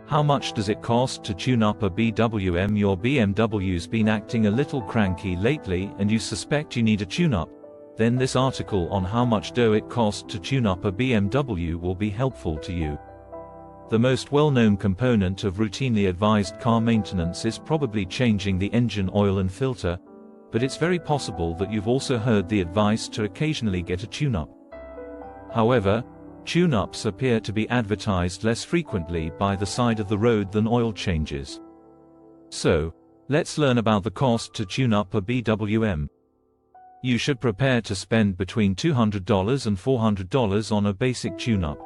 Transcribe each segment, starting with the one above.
How much does it cost to tune up a BWM? Your BMW's been acting a little cranky lately and you suspect you need a tune-up? Then this article on how much dough it costs to tune up a BMW will be helpful to you. The most well-known component of routinely advised car maintenance is probably changing the engine oil and filter, but it's very possible that you've also heard the advice to occasionally get a tune-up. However, tune-ups appear to be advertised less frequently by the side of the road than oil changes. So, let's learn about the cost to tune up a BWM. You should prepare to spend between $200 and $400 on a basic tune-up.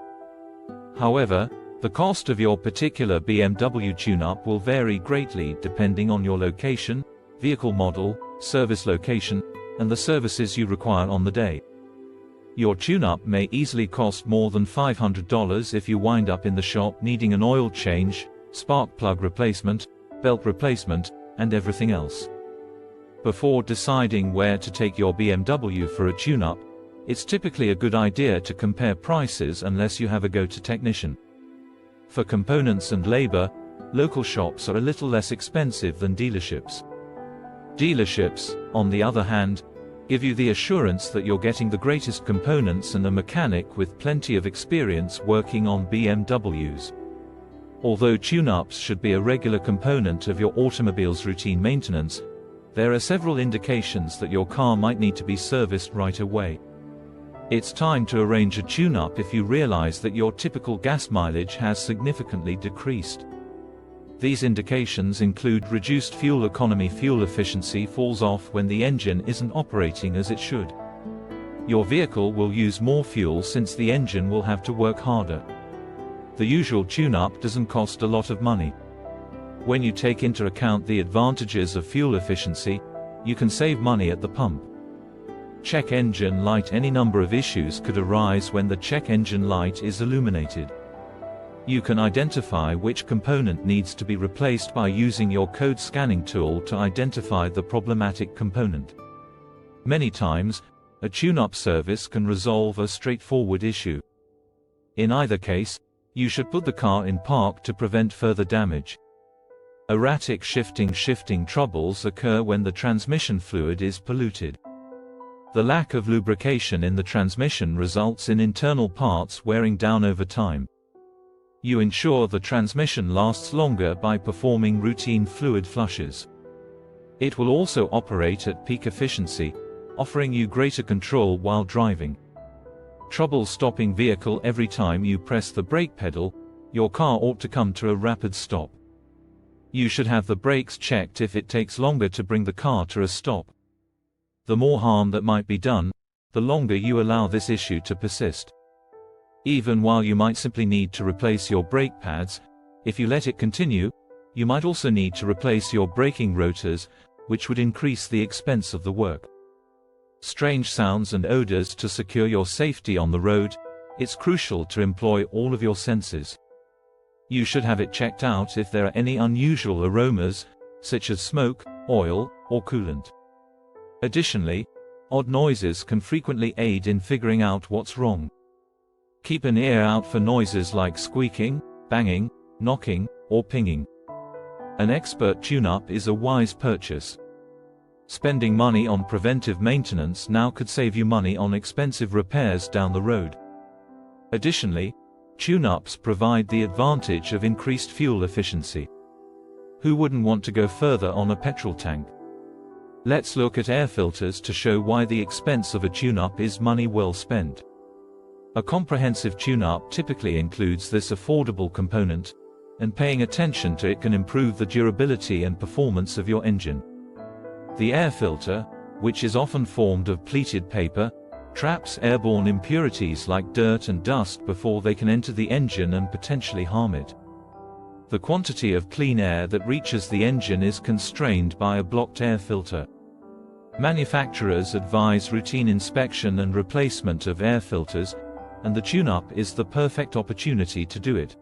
However, the cost of your particular BMW tune-up will vary greatly depending on your location, vehicle model, service location, and the services you require on the day. Your tune-up may easily cost more than $500 if you wind up in the shop needing an oil change, spark plug replacement, belt replacement, and everything else. Before deciding where to take your BMW for a tune-up, it's typically a good idea to compare prices unless you have a go-to technician. For components and labor, local shops are a little less expensive than dealerships. Dealerships, on the other hand, give you the assurance that you're getting the greatest components and a mechanic with plenty of experience working on BMWs. Although tune-ups should be a regular component of your automobile's routine maintenance, there are several indications that your car might need to be serviced right away. It's time to arrange a tune-up if you realize that your typical gas mileage has significantly decreased. These indications include reduced fuel economy. Fuel efficiency falls off when the engine isn't operating as it should. Your vehicle will use more fuel since the engine will have to work harder. The usual tune-up doesn't cost a lot of money. When you take into account the advantages of fuel efficiency, you can save money at the pump. Check engine light. Any number of issues could arise when the check engine light is illuminated. You can identify which component needs to be replaced by using your code scanning tool to identify the problematic component. Many times, a tune-up service can resolve a straightforward issue. In either case, you should put the car in park to prevent further damage. Erratic shifting troubles occur when the transmission fluid is polluted. The lack of lubrication in the transmission results in internal parts wearing down over time. You ensure the transmission lasts longer by performing routine fluid flushes. It will also operate at peak efficiency, offering you greater control while driving. Trouble stopping vehicle. Every time you press the brake pedal, your car ought to come to a rapid stop. You should have the brakes checked if it takes longer to bring the car to a stop. The more harm that might be done, the longer you allow this issue to persist. Even while you might simply need to replace your brake pads, if you let it continue, you might also need to replace your braking rotors, which would increase the expense of the work. Strange sounds and odors. To secure your safety on the road, it's crucial to employ all of your senses. You should have it checked out if there are any unusual aromas, such as smoke, oil, or coolant. Additionally, odd noises can frequently aid in figuring out what's wrong. Keep an ear out for noises like squeaking, banging, knocking, or pinging. An expert tune-up is a wise purchase. Spending money on preventive maintenance now could save you money on expensive repairs down the road. Additionally, tune-ups provide the advantage of increased fuel efficiency. Who wouldn't want to go further on a petrol tank? Let's look at air filters to show why the expense of a tune-up is money well spent. A comprehensive tune-up typically includes this affordable component, and paying attention to it can improve the durability and performance of your engine. The air filter, which is often formed of pleated paper, traps airborne impurities like dirt and dust before they can enter the engine and potentially harm it. The quantity of clean air that reaches the engine is constrained by a blocked air filter. Manufacturers advise routine inspection and replacement of air filters, and the tune-up is the perfect opportunity to do it.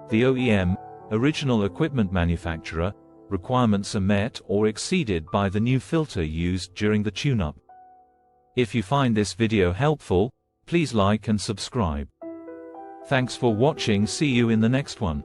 The OEM, original equipment manufacturer, requirements are met or exceeded by the new filter used during the tune-up. If you find this video helpful, please like and subscribe. Thanks for watching. See you in the next one.